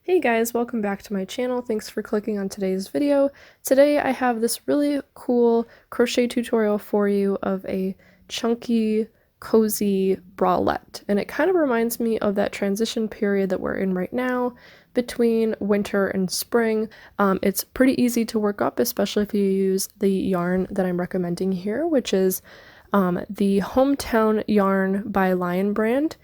Hey guys, welcome back to my channel. Thanks for clicking on today's video. Today I have this really cool crochet tutorial for you of a chunky, cozy bralette. And it kind of reminds me of that transition period that we're in right now between winter and spring. It's pretty easy to work up, especially if you use the yarn that I'm recommending here, which is the Hometown Yarn by Lion brand.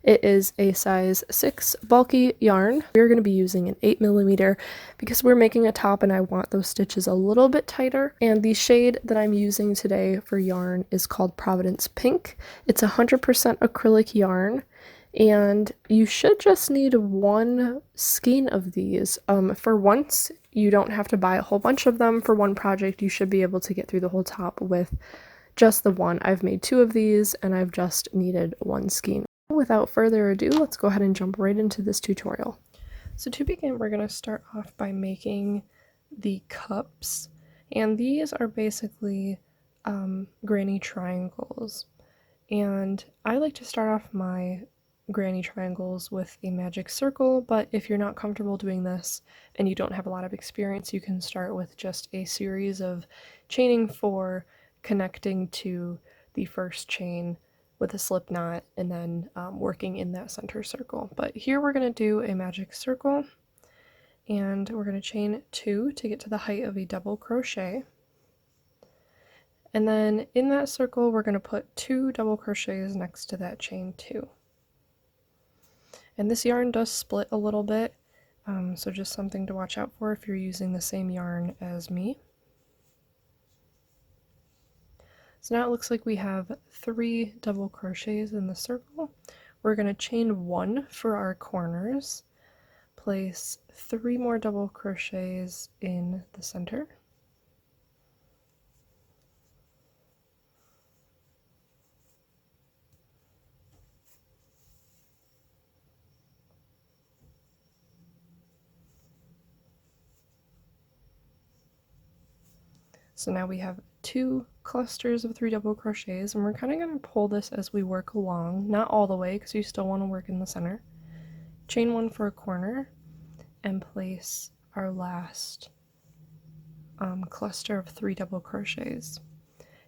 It is a size 6 bulky yarn. We're going to be using an 8mm because we're making a top and I want those stitches a little bit tighter. And the shade that I'm using today for yarn is called Providence Pink. It's 100% acrylic yarn and you should just need one skein of these. For once, you don't have to buy a whole bunch of them. For one project, you should be able to get through the whole top with just the one. I've made 2 of these and I've just needed one skein. Without further ado, let's go ahead and jump right into this tutorial. So to begin, we're going to start off by making the cups, and these are basically granny triangles. And I like to start off my granny triangles with a magic circle, but if you're not comfortable doing this and you don't have a lot of experience, you can start with just a series of chaining 4, connecting to the first chain with a slip knot, and then working in that center circle. But here we're going to do a magic circle, and we're going to chain 2 to get to the height of a double crochet. And then in that circle, we're going to put 2 double crochets next to that chain 2. And this yarn does split a little bit, so just something to watch out for if you're using the same yarn as me. So now it looks like we have 3 double crochets in the circle. We're going to chain 1 for our corners, place 3 more double crochets in the center, so now we have 2 clusters of 3 double crochets, and we're kind of going to pull this as we work along, not all the way because you still want to work in the center. Chain 1 for a corner and place our last cluster of 3 double crochets.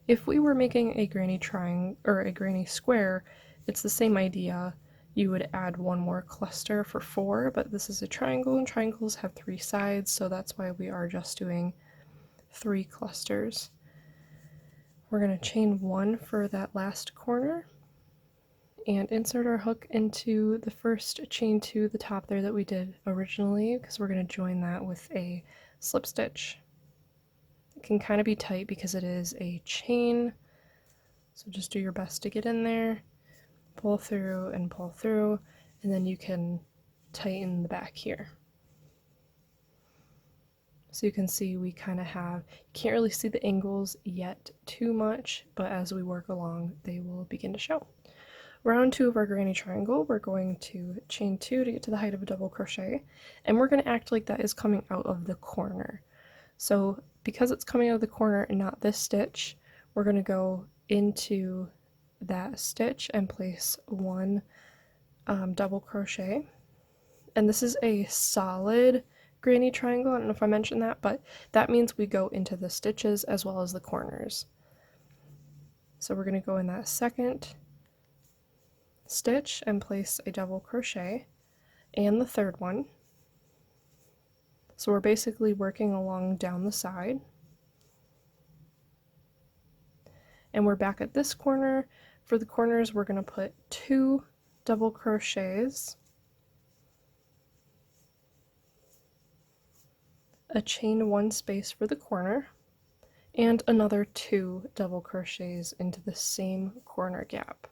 If we were making a granny triangle or a granny square, it's the same idea. You would add 1 more cluster for 4, but this is a triangle and triangles have 3 sides, so that's why we are just doing 3 clusters. We're going to chain 1 for that last corner and insert our hook into the first chain 2, the top there that we did originally, because we're going to join that with a slip stitch. It can kind of be tight because it is a chain, so just do your best to get in there, pull through, and then you can tighten the back here. So you can see we kind of have, you can't really see the angles yet too much, but as we work along, they will begin to show. Round 2 of our granny triangle, we're going to chain 2 to get to the height of a double crochet, and we're going to act like that is coming out of the corner. So because it's coming out of the corner and not this stitch, we're going to go into that stitch and place 1 double crochet. And this is a solid granny triangle. I don't know if I mentioned that, but that means we go into the stitches as well as the corners. So we're going to go in that second stitch and place a double crochet and the third one. So we're basically working along down the side. And we're back at this corner. For the corners, we're going to put 2 double crochets, a chain 1 space for the corner, and another 2 double crochets into the same corner gap.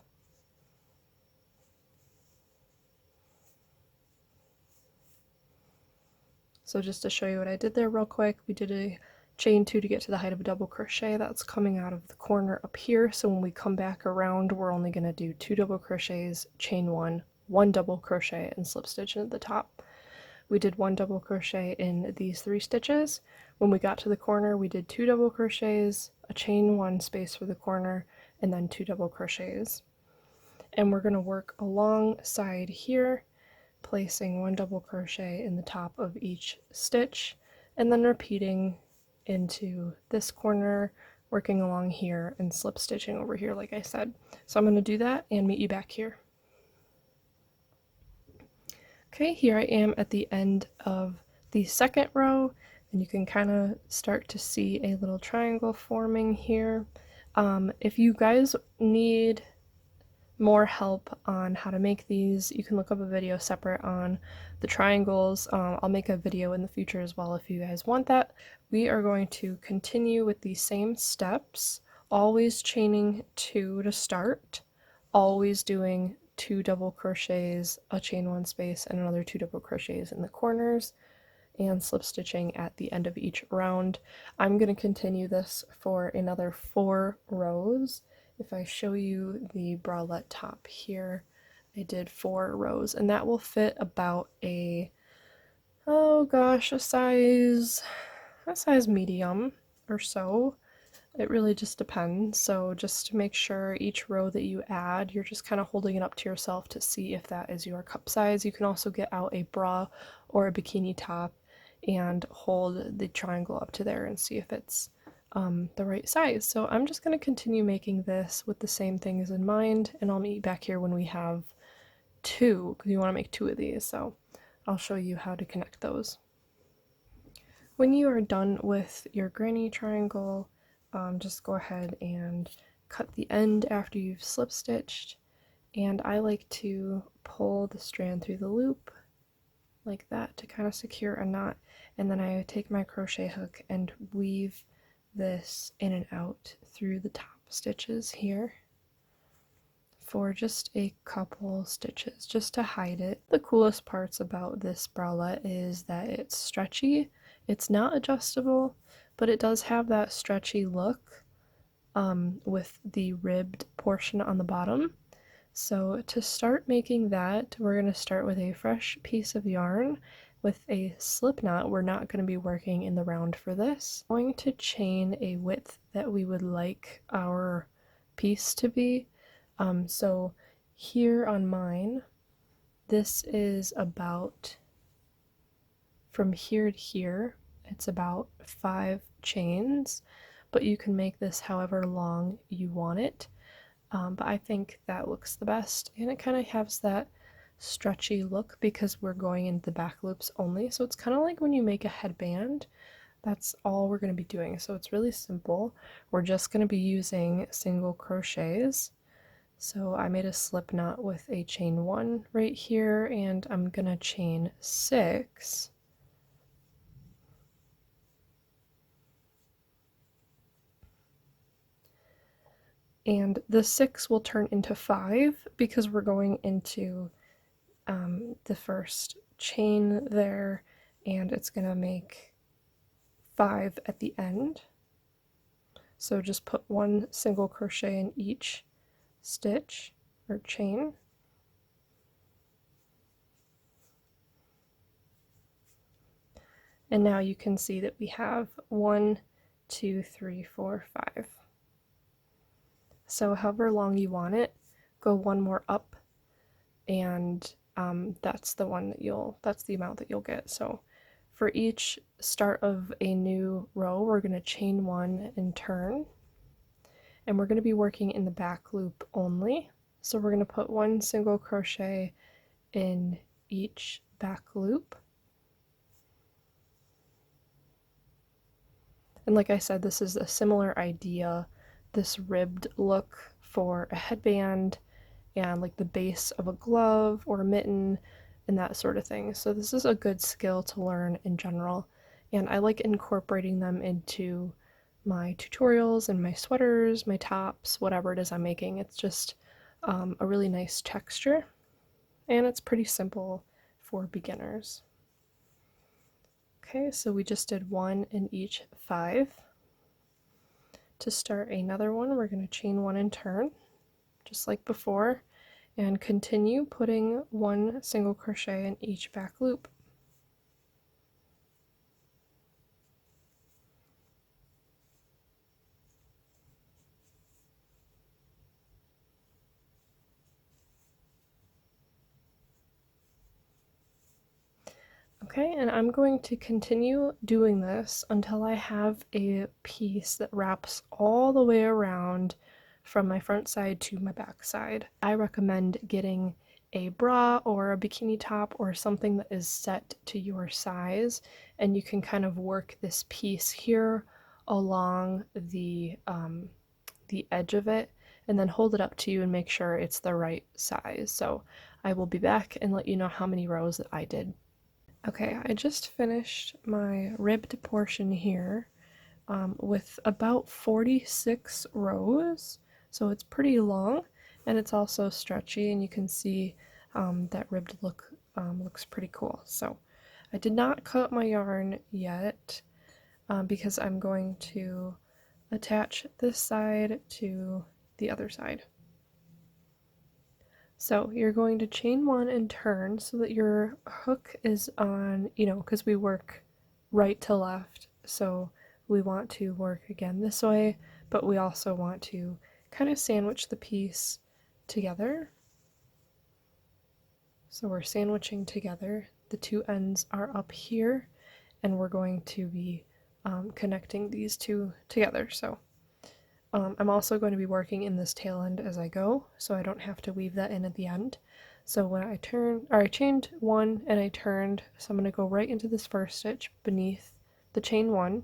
So just to show you what I did there real quick, we did a chain 2 to get to the height of a double crochet. That's coming out of the corner up here, so when we come back around, we're only going to do 2 double crochets, chain 1, 1 double crochet, and slip stitch at the top. We did 1 double crochet in these 3 stitches. When we got to the corner, we did 2 double crochets, a chain 1 space for the corner, and then 2 double crochets. And we're going to work alongside here placing 1 double crochet in the top of each stitch, and then repeating into this corner, working along here, and slip stitching over here like I said. So I'm going to do that and meet you back here. Okay, here I am at the end of the second row, and you can kind of start to see a little triangle forming here. If you guys need more help on how to make these, you can look up a video separate on the triangles. I'll make a video in the future as well if you guys want that. We are going to continue with the same steps, always chaining 2 to start, always doing 2 double crochets, a chain 1 space, and another 2 double crochets in the corners, and slip stitching at the end of each round. I'm going to continue this for another 4 rows. If I show you the bralette top here, I did 4 rows, and that will fit about a, oh gosh, a size medium or so. It really just depends. So just to make sure each row that you add, you're just kind of holding it up to yourself to see if that is your cup size. You can also get out a bra or a bikini top and hold the triangle up to there and see if it's the right size. So I'm just going to continue making this with the same things in mind, and I'll meet back here when we have 2, because you want to make 2 of these. So I'll show you how to connect those. When you are done with your granny triangle, just go ahead and cut the end after you've slip stitched, and I like to pull the strand through the loop like that to kind of secure a knot, and then I take my crochet hook and weave this in and out through the top stitches here for just a couple stitches just to hide it. The coolest parts about this bralette is that it's stretchy. It's not adjustable, but it does have that stretchy look with the ribbed portion on the bottom. So to start making that, we're going to start with a fresh piece of yarn with a slip knot. We're not going to be working in the round for this. I'm going to chain a width that we would like our piece to be. So here on mine, this is about, from here to here, it's about 5 chains, but you can make this however long you want it. But I think that looks the best, and it kind of has that stretchy look because we're going into the back loops only. So it's kind of like when you make a headband, that's all we're going to be doing. So it's really simple. We're just going to be using single crochets. So I made a slip knot with a chain 1 right here, and I'm going to chain 6. And the 6 will turn into 5 because we're going into the first chain there, and it's going to make 5 at the end. So just put 1 single crochet in each stitch or chain. And now you can see that we have 1, 2, 3, 4, 5. So however long you want it, go 1 more up, and that's the amount that you'll get. So for each start of a new row, we're going to chain 1 and turn, and we're going to be working in the back loop only. So we're going to put 1 single crochet in each back loop. And like I said, this is a similar idea, this ribbed look for a headband and like the base of a glove or a mitten and that sort of thing. So this is a good skill to learn in general, and I like incorporating them into my tutorials and my sweaters, my tops, whatever it is I'm making. It's just a really nice texture, and it's pretty simple for beginners. Okay, so we just did 1 in each 5. To start another one, we're going to chain 1 and turn, just like before, and continue putting 1 single crochet in each back loop. Okay, and I'm going to continue doing this until I have a piece that wraps all the way around from my front side to my back side. I recommend getting a bra or a bikini top or something that is set to your size, and you can kind of work this piece here along the edge of it and then hold it up to you and make sure it's the right size. So I will be back and let you know how many rows that I did. Okay, I just finished my ribbed portion here with about 46 rows, so it's pretty long and it's also stretchy, and you can see that ribbed look looks pretty cool. So I did not cut my yarn yet because I'm going to attach this side to the other side. So you're going to chain one and turn so that your hook is on, because we work right to left, so we want to work again this way, but we also want to kind of sandwich the piece together. So we're sandwiching together. The two ends are up here, and we're going to be connecting these two together. So I'm also going to be working in this tail end as I go, so I don't have to weave that in at the end. So when I chained one and I turned, so I'm going to go right into this first stitch beneath the chain one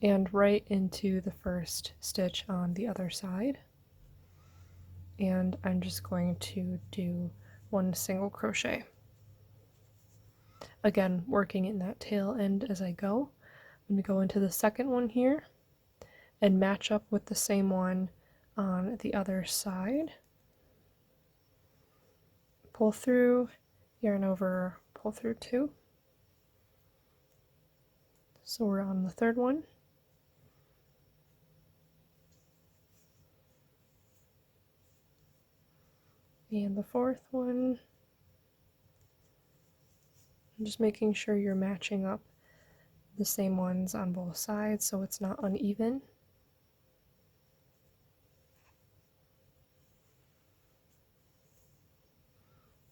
and right into the first stitch on the other side. And I'm just going to do one single crochet. Again, working in that tail end as I go. I'm going to go into the second one here and match up with the same one on the other side. Pull through, yarn over, pull through two. So we're on the third one. And the fourth one. I'm just making sure you're matching up the same ones on both sides so it's not uneven.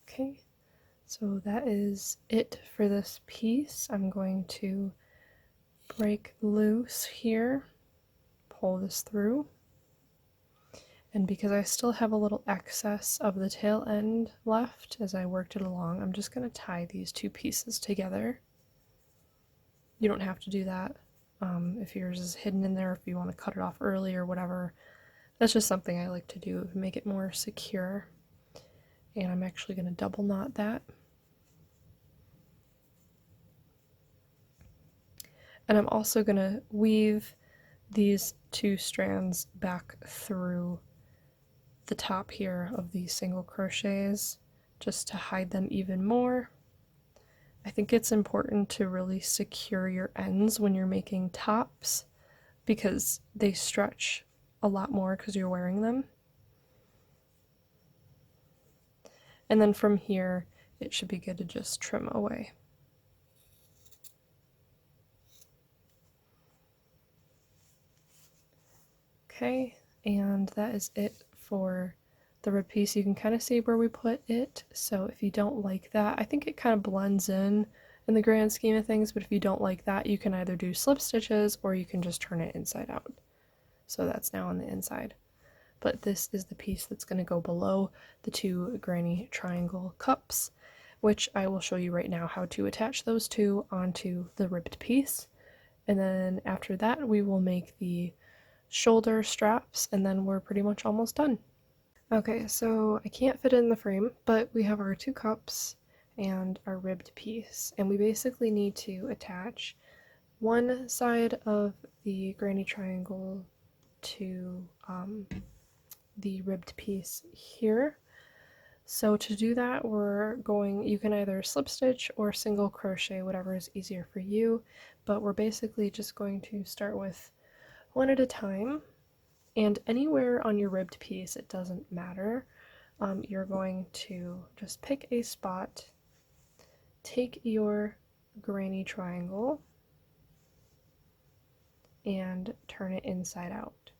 Okay, so that is it for this piece. I'm going to break loose here, pull this through, and because I still have a little excess of the tail end left as I worked it along, I'm just going to tie these two pieces together. You don't have to do that if yours is hidden in there, if you want to cut it off early or whatever. That's just something I like to do to make it more secure. And I'm actually going to double knot that. And I'm also going to weave these two strands back through the top here of these single crochets just to hide them even more. I think it's important to really secure your ends when you're making tops because they stretch a lot more because you're wearing them. And then from here, it should be good to just trim away. Okay, and that is it for the rib piece. You can kind of see where we put it, so if you don't like that, I think it kind of blends in the grand scheme of things, but if you don't like that, you can either do slip stitches or you can just turn it inside out. So that's now on the inside. But this is the piece that's going to go below the two granny triangle cups, which I will show you right now how to attach those two onto the ribbed piece. And then after that, we will make the shoulder straps, and then we're pretty much almost done. Okay, so I can't fit it in the frame, but we have our two cups and our ribbed piece, and we basically need to attach one side of the granny triangle to the ribbed piece here. So to do that, you can either slip stitch or single crochet, whatever is easier for you, but we're basically just going to start with one at a time, and anywhere on your ribbed piece, it doesn't matter. You're going to just pick a spot, take your granny triangle, and turn it inside out.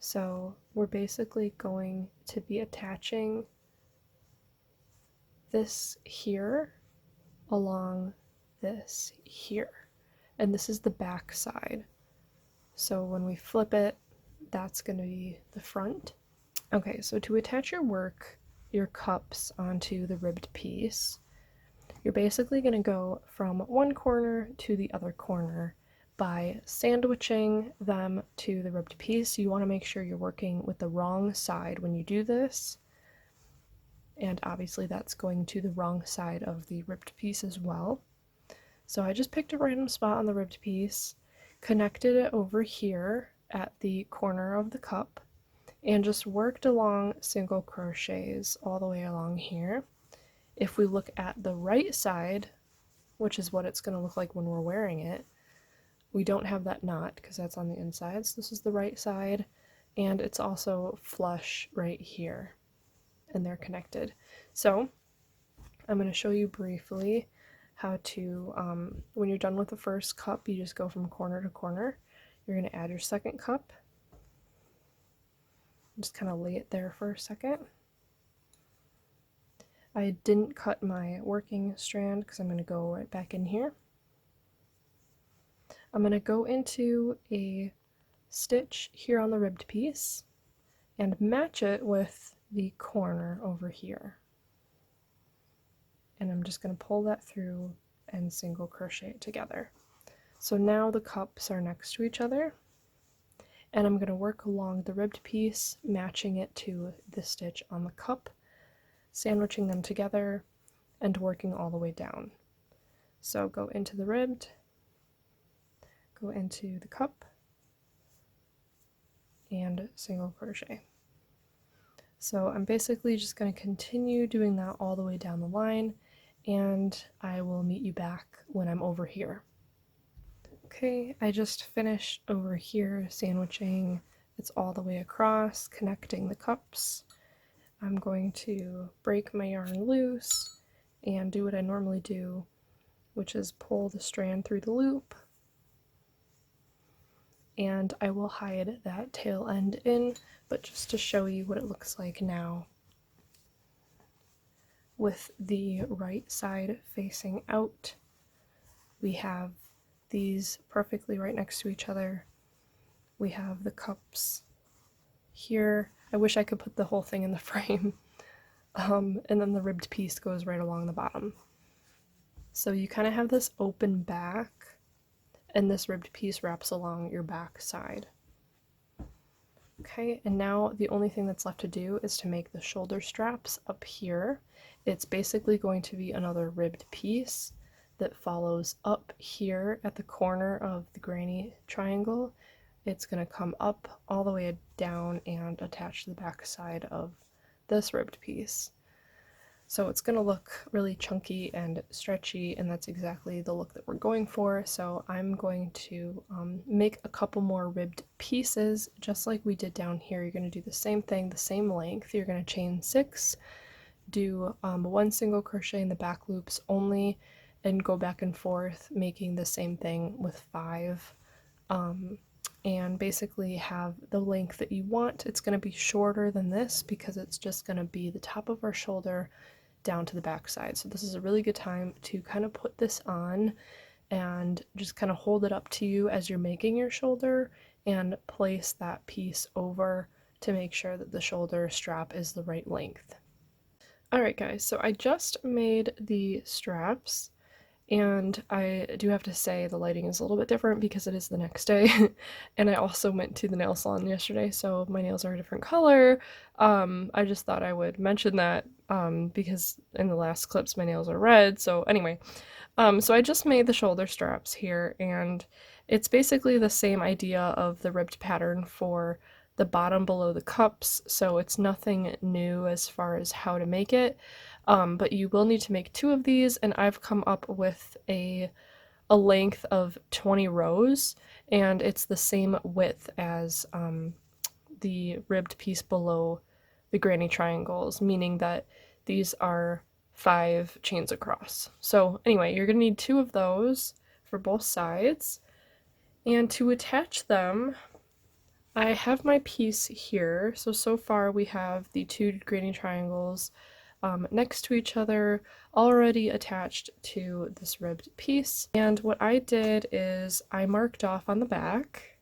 So we're basically going to be attaching this here along this here. And this is the back side. So when we flip it, that's going to be the front. Okay, so to attach your cups onto the ribbed piece, you're basically going to go from one corner to the other corner by sandwiching them to the ribbed piece. You want to make sure you're working with the wrong side when you do this. And obviously that's going to the wrong side of the ribbed piece as well. So I just picked a random spot on the ribbed piece, connected it over here at the corner of the cup, and just worked along single crochets all the way along here. If we look at the right side, which is what it's going to look like when we're wearing it, we don't have that knot because that's on the inside. So this is the right side, and it's also flush right here, and they're connected. So I'm going to show you briefly how to, when you're done with the first cup, you just go from corner to corner. You're going to add your second cup. Just kind of lay it there for a second. I didn't cut my working strand because I'm going to go right back in here. I'm going to go into a stitch here on the ribbed piece and match it with the corner over here. And I'm just going to pull that through and single crochet it together. So now the cups are next to each other, and I'm going to work along the ribbed piece, matching it to the stitch on the cup, sandwiching them together, and working all the way down. So go into the ribbed, go into the cup, and single crochet. So I'm basically just going to continue doing that all the way down the line, and I will meet you back when I'm over here. Okay, I just finished over here sandwiching. It's all the way across, connecting the cups. I'm going to break my yarn loose and do what I normally do, which is pull the strand through the loop, and I will hide that tail end in, but just to show you what it looks like now with the right side facing out. We have these perfectly right next to each other. We have the cups here. I wish I could put the whole thing in the frame. And then the ribbed piece goes right along the bottom. So you kind of have this open back, and this ribbed piece wraps along your back side. Okay, and now the only thing that's left to do is to make the shoulder straps up here. It's basically going to be another ribbed piece that follows up here at the corner of the granny triangle. It's going to come up all the way down and attach to the back side of this ribbed piece. So it's going to look really chunky and stretchy, and that's exactly the look that we're going for. So I'm going to make a couple more ribbed pieces, just like we did down here. You're going to do the same thing, the same length. You're going to chain 6, do 1 single crochet in the back loops only, and go back and forth, making the same thing with 5. And basically have the length that you want. It's going to be shorter than this because it's just going to be the top of our shoulder down to the back side. So this is a really good time to kind of put this on and just kind of hold it up to you as you're making your shoulder and place that piece over to make sure that the shoulder strap is the right length. Alright guys, so I just made the straps, and I do have to say the lighting is a little bit different because it is the next day, and I also went to the nail salon yesterday, so my nails are a different color. I just thought I would mention that because in the last clips my nails are red, so anyway. So I just made the shoulder straps here, and it's basically the same idea of the ribbed pattern for the bottom below the cups, so it's nothing new as far as how to make it. But you will need to make 2 of these, and I've come up with a length of 20 rows, and it's the same width as the ribbed piece below the granny triangles, meaning that these are 5 chains across. So anyway, you're going to need 2 of those for both sides, and to attach them, I have my piece here. So far we have the 2 granny triangles next to each other, already attached to this ribbed piece. And what I did is I marked off on the back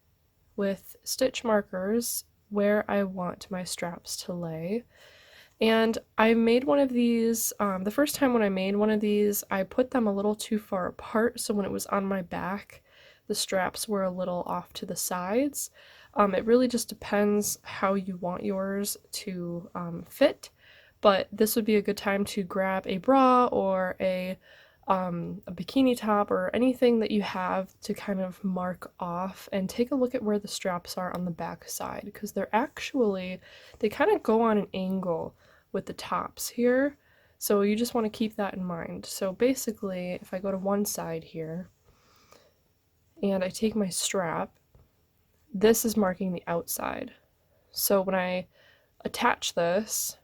with stitch markers where I want my straps to lay. And I made one of these, the first time when I made one of these, I put them a little too far apart, so when it was on my back, the straps were a little off to the sides. It really just depends how you want yours to fit, but this would be a good time to grab a bra or a bikini top or anything that you have to kind of mark off and take a look at where the straps are on the back side, because they kind of go on an angle with the tops here, so you just want to keep that in mind. So basically, if I go to one side here and I take my strap, this is marking the outside. So when I attach this,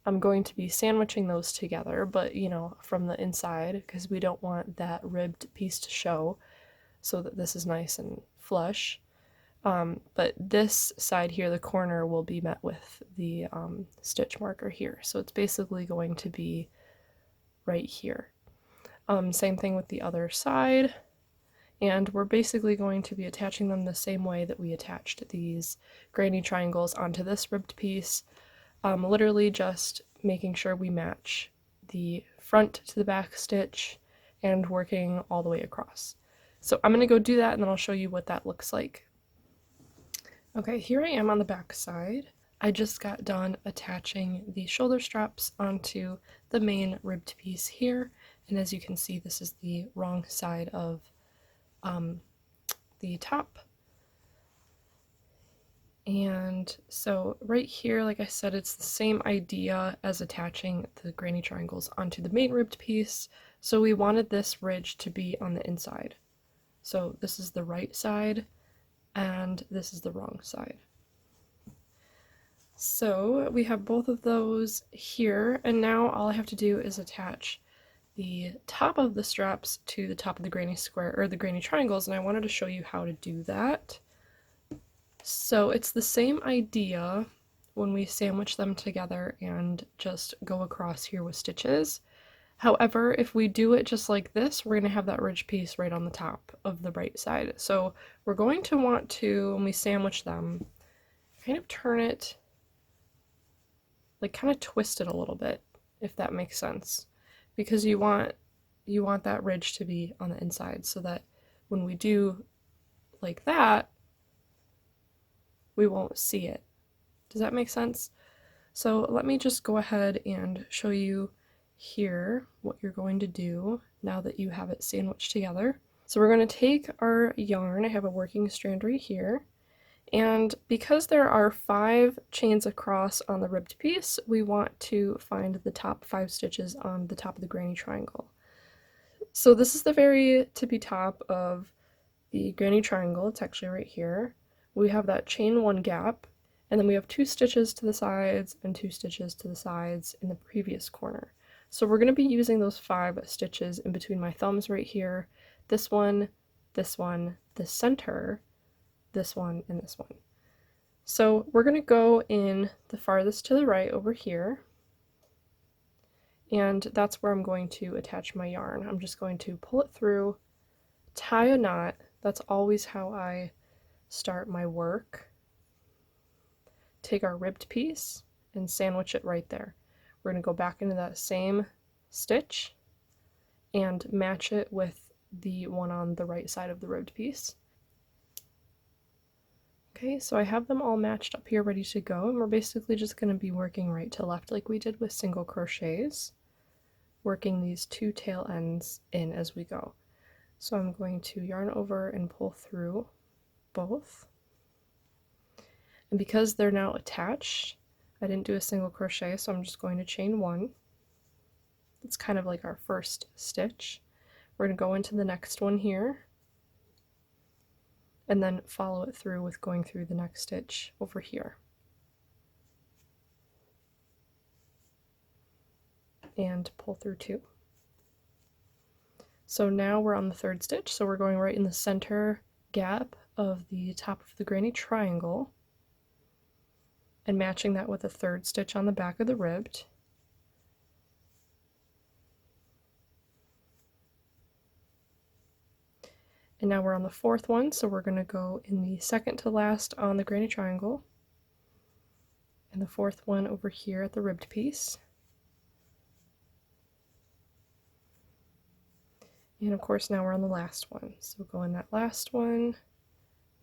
I'm going to be sandwiching those together, but you know, from the inside, because we don't want that ribbed piece to show, so that this is nice and flush. But this side here, the corner, will be met with the stitch marker here. So it's basically going to be right here. Same thing with the other side. And we're basically going to be attaching them the same way that we attached these granny triangles onto this ribbed piece. Literally just making sure we match the front to the back stitch and working all the way across. So I'm going to go do that and then I'll show you what that looks like. Okay, here I am on the back side. I just got done attaching the shoulder straps onto the main ribbed piece here, and as you can see, this is the wrong side of the top. And so right here, like I said, it's the same idea as attaching the granny triangles onto the main ribbed piece. So we wanted this ridge to be on the inside. So this is the right side and this is the wrong side. So we have both of those here, and now all I have to do is attach the top of the straps to the top of the granny square, or the granny triangles, and I wanted to show you how to do that. So it's the same idea when we sandwich them together and just go across here with stitches. However, if we do it just like this, we're going to have that ridge piece right on the top of the right side. So we're going to want to, when we sandwich them, kind of turn it, like kind of twist it a little bit, if that makes sense. Because you want that ridge to be on the inside, so that when we do like that, we won't see it. Does that make sense? So let me just go ahead and show you here what you're going to do now that you have it sandwiched together. So we're going to take our yarn. I have a working strand right here, and because there are 5 chains across on the ribbed piece, we want to find the top 5 stitches on the top of the granny triangle. So this is the very tippy top of the granny triangle. It's actually right here. We have that chain 1 gap, and then we have 2 stitches to the sides and 2 stitches to the sides in the previous corner. So we're going to be using those 5 stitches in between my thumbs right here, this one, the center, this one, and this one. So we're going to go in the farthest to the right over here, and that's where I'm going to attach my yarn. I'm just going to pull it through, tie a knot. That's always how I start my work. Take our ribbed piece and sandwich it right there. We're going to go back into that same stitch and match it with the one on the right side of the ribbed piece. Okay, so I have them all matched up here ready to go, and we're basically just going to be working right to left like we did with single crochets, working these 2 tail ends in as we go. So I'm going to yarn over and pull through both. And because they're now attached, I didn't do a single crochet, so I'm just going to chain 1. It's kind of like our first stitch. We're going to go into the next one here, and then follow it through with going through the next stitch over here. And pull through 2. So now we're on the 3rd stitch, so we're going right in the center gap of the top of the granny triangle and matching that with a 3rd stitch on the back of the ribbed. And now we're on the fourth one, so we're going to go in the second to last on the granny triangle, and the fourth one over here at the ribbed piece. And of course now we're on the last one, so go in that last one,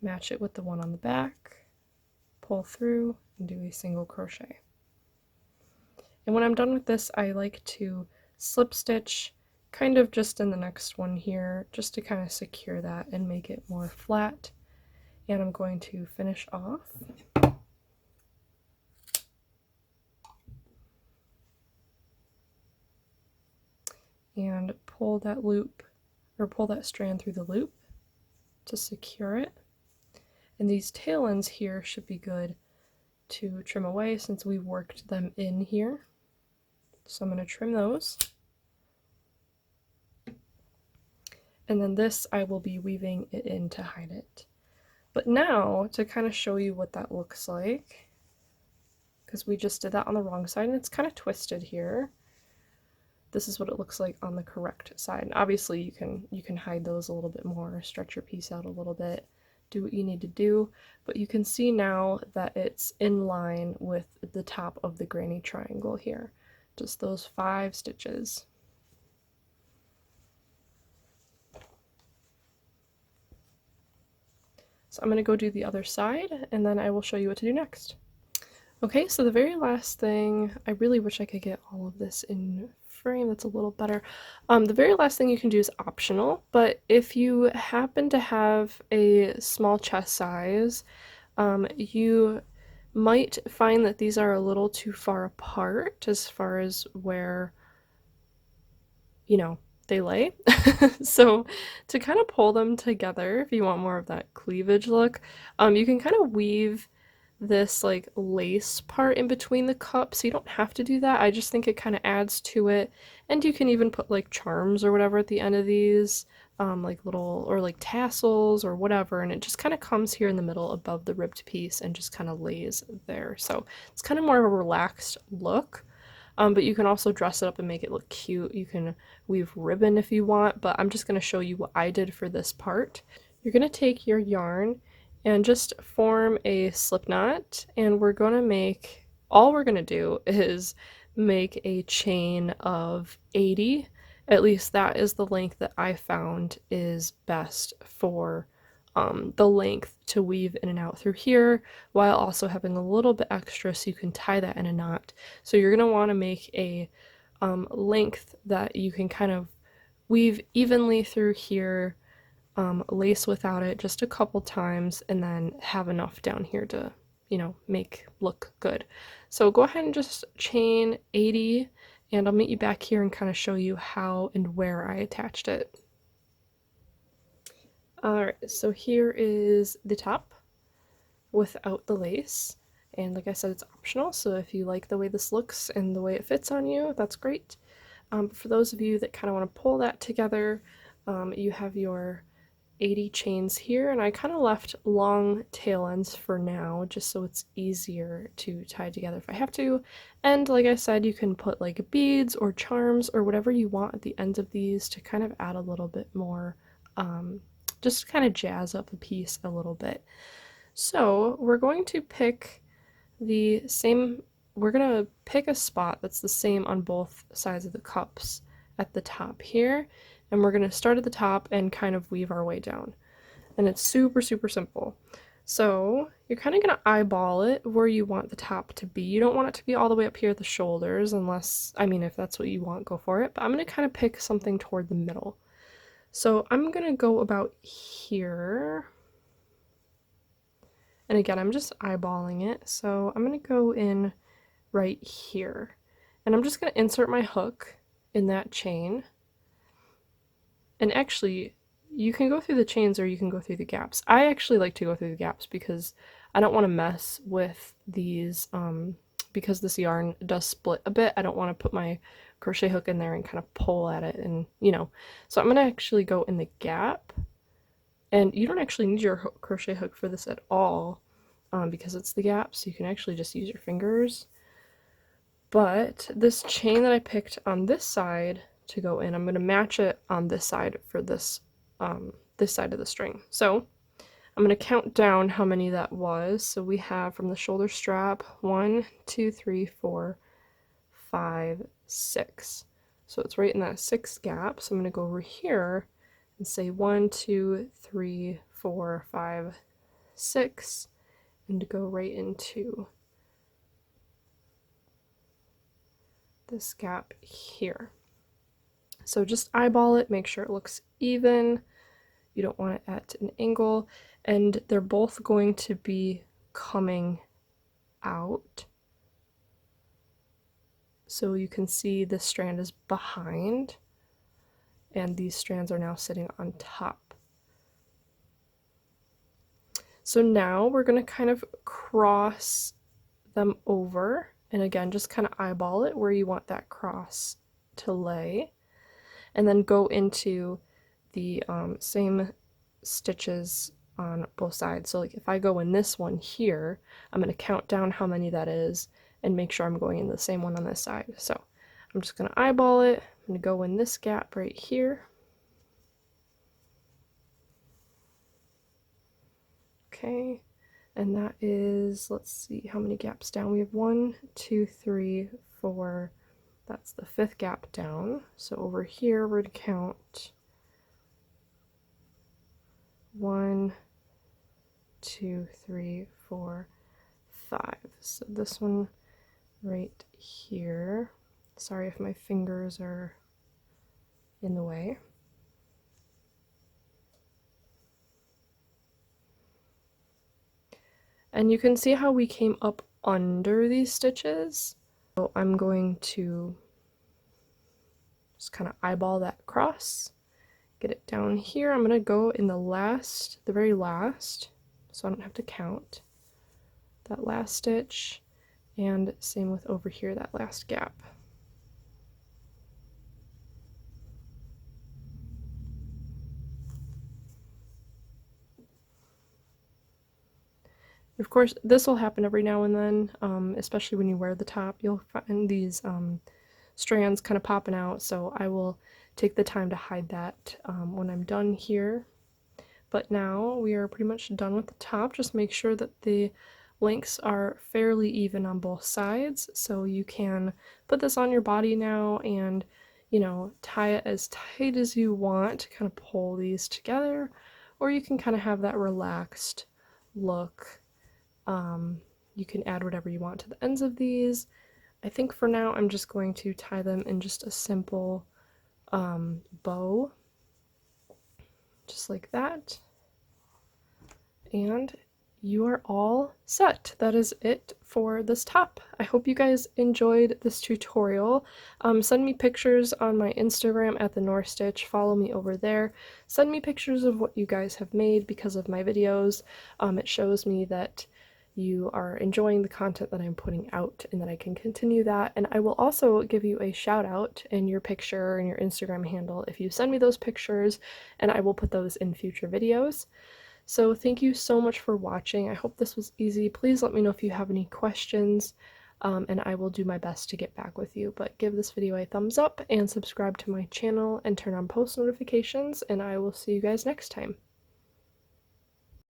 match it with the one on the back, pull through, and do a single crochet. And when I'm done with this, I like to slip stitch kind of just in the next one here, just to kind of secure that and make it more flat. And I'm going to finish off. And pull that loop, or pull that strand through the loop to secure it. And these tail ends here should be good to trim away since we worked them in here. So I'm going to trim those. And then this I will be weaving it in to hide it. But now, to kind of show you what that looks like, because we just did that on the wrong side and it's kind of twisted here. This is what it looks like on the correct side. And obviously you can hide those a little bit more, stretch your piece out a little bit, do what you need to do, but you can see now that it's in line with the top of the granny triangle here. Just those 5 stitches. So I'm going to go do the other side and then I will show you what to do next. Okay, so the very last thing, I really wish I could get all of this in frame, that's a little better. The very last thing you can do is optional, but if you happen to have a small chest size, you might find that these are a little too far apart as far as where, you know, they lay. So to kind of pull them together, if you want more of that cleavage look, you can kind of weave this like lace part in between the cups. You don't have to do that. I just think it kind of adds to it. And you can even put like charms or whatever at the end of these, like little, or like tassels or whatever, and it just kind of comes here in the middle above the ribbed piece and just kind of lays there. So it's kind of more of a relaxed look. But you can also dress it up and make it look cute. You can weave ribbon if you want, but I'm just going to show you what I did for this part. You're going to take your yarn and just form a slip knot, and we're going to make, all we're going to do is make a chain of 80. At least that is the length that I found is best for the length to weave in and out through here, while also having a little bit extra so you can tie that in a knot. So you're going to want to make a length that you can kind of weave evenly through here, lace without it just a couple times, and then have enough down here to, you know, make look good. So go ahead and just chain 80, and I'll meet you back here and kind of show you how and where I attached it. Alright, so here is the top without the lace, and like I said, it's optional, so if you like the way this looks and the way it fits on you, that's great. But for those of you that kind of want to pull that together, you have your 80 chains here, and I kind of left long tail ends for now just so it's easier to tie together if I have to. And like I said, you can put like beads or charms or whatever you want at the ends of these to kind of add a little bit more, just kind of jazz up the piece a little bit. So we're going to pick the same, we're going to pick a spot that's the same on both sides of the cups at the top here, and we're going to start at the top and kind of weave our way down. And it's super, super simple. So you're kind of going to eyeball it where you want the top to be. You don't want it to be all the way up here at the shoulders unless, I mean, if that's what you want, go for it. But I'm going to kind of pick something toward the middle. So I'm going to go about here. And again, I'm just eyeballing it. So I'm going to go in right here. And I'm just going to insert my hook in that chain. And actually, you can go through the chains or you can go through the gaps. I actually like to go through the gaps because I don't want to mess with these, because this yarn does split a bit. I don't want to put my crochet hook in there and kind of pull at it, and you know. So I'm going to actually go in the gap, and you don't actually need your crochet hook for this at all, because it's the gap, so you can actually just use your fingers. But this chain that I picked on this side to go in, I'm going to match it on this side for this this side of the string. So I'm going to count down how many that was. So we have from the shoulder strap 1, 2, 3, 4, 5, 6. So it's right in that 6th gap. So I'm going to go over here and say 1, 2, 3, 4, 5, 6, and go right into this gap here. So just eyeball it, make sure it looks even. You don't want it at an angle, and they're both going to be coming out. So you can see this strand is behind, and these strands are now sitting on top. So now we're going to kind of cross them over, and again, just kind of eyeball it where you want that cross to lay, and then go into the same stitches on both sides. So like if I go in this one here, I'm going to count down how many that is and make sure I'm going in the same one on this side. So I'm just going to eyeball it. I'm going to go in this gap right here. Okay, and that is, let's see how many gaps down. We have 1, 2, 3, 4. That's the 5th gap down. So over here we're going to count 1, 2, 3, 4, 5. So this one right here. Sorry if my fingers are in the way. And you can see how we came up under these stitches. So I'm going to just kind of eyeball that cross, get it down here. I'm going to go in the very last, so I don't have to count that last stitch, and same with over here, that last gap. Of course, this will happen every now and then, especially when you wear the top. You'll find these strands kind of popping out, so I will take the time to hide that when I'm done here. But now we are pretty much done with the top. Just make sure that the lengths are fairly even on both sides, so you can put this on your body now and, you know, tie it as tight as you want to kind of pull these together, or you can kind of have that relaxed look. You can add whatever you want to the ends of these. I think for now I'm just going to tie them in just a simple bow, just like that, and you are all set. That is it for this top. I hope you guys enjoyed this tutorial. Send me pictures on my Instagram at TheNorthStitch. Follow me over there. Send me pictures of what you guys have made because of my videos. It shows me that you are enjoying the content that I'm putting out and that I can continue that. And I will also give you a shout out in your picture and your Instagram handle if you send me those pictures, and I will put those in future videos. So thank you so much for watching. I hope this was easy. Please let me know if you have any questions, and I will do my best to get back with you. But give this video a thumbs up and subscribe to my channel and turn on post notifications, and I will see you guys next time.